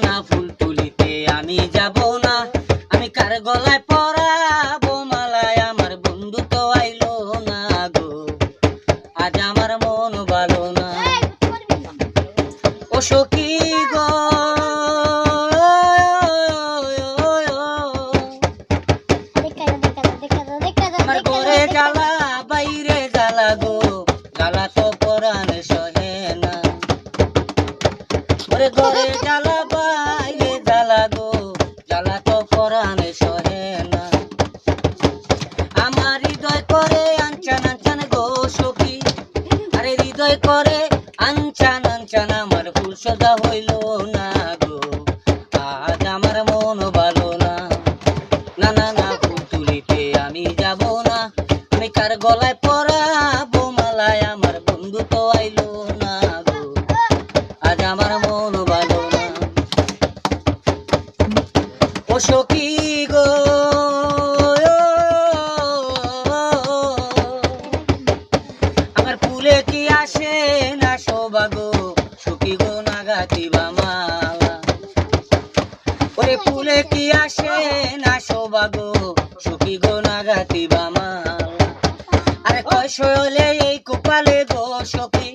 না ফুল তুলিতে আমি যাব না, আমি কার গলায় পরাবো মালায়, আমার বন্ধু তো আইলো না গো, আজ আমার মন ভালো না। ও সখী গো আমার ঘরে জ্বালা বাইরে জ্বালা গো, জ্বালা তো পরাণে সহে না। ওরে ঘরে জ্বালা বাইরে জ্বালা গো, জ্বালা তো পরাণে সহে না। আমার হৃদয় করে আনচান আনচান গো সখী, আরে হৃদয় করে আনচান আনচান, আমার ফুল সদা হইল না গো, আজ আমার মন ভালো না। না না না ফুল তুলিতে আমি যাব না, আমি কার গলায় পরাবো মালায়, আমার বন্ধু তো আইলো না গো, আজ আমার মন ভালো না। ও সখী গো আমার ফুলে কি আসে না শোভা গো, সখী গো না গাঁথিবা মালা। ওরে ফুলে কি আসে না শোভা গো, সখী গো না গাঁথিবা মালা। আরে কয় শোলে এই কপালে গো সখী,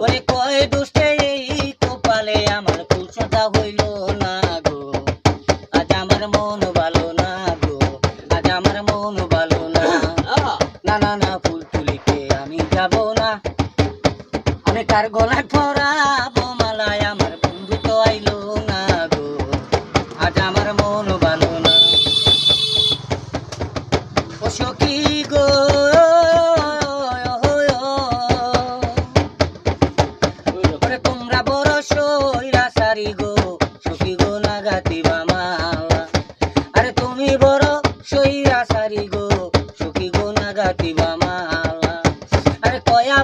ওরে কয় দুষ্টে এই কপালে, আমার ফুল সদা হইল না গো, আজ আমার মন ভালো না গো, আজ আমার মন ভালো না। না না না ফুল তুলিতে আমি যাব না, আমি কার গলায় পরাবো মালায়, আমার বন্ধু তো আইলো না গো, আজ আমার মন ভালো না। ও সখী গো ওরে তোমরা বড় সইরা সারি গো, সখী গো না গাঁথিবা মালা। আরে তুমি বড় সইরা সারি গো, সখী গো না গাঁথিবা মালা। আরে কয়া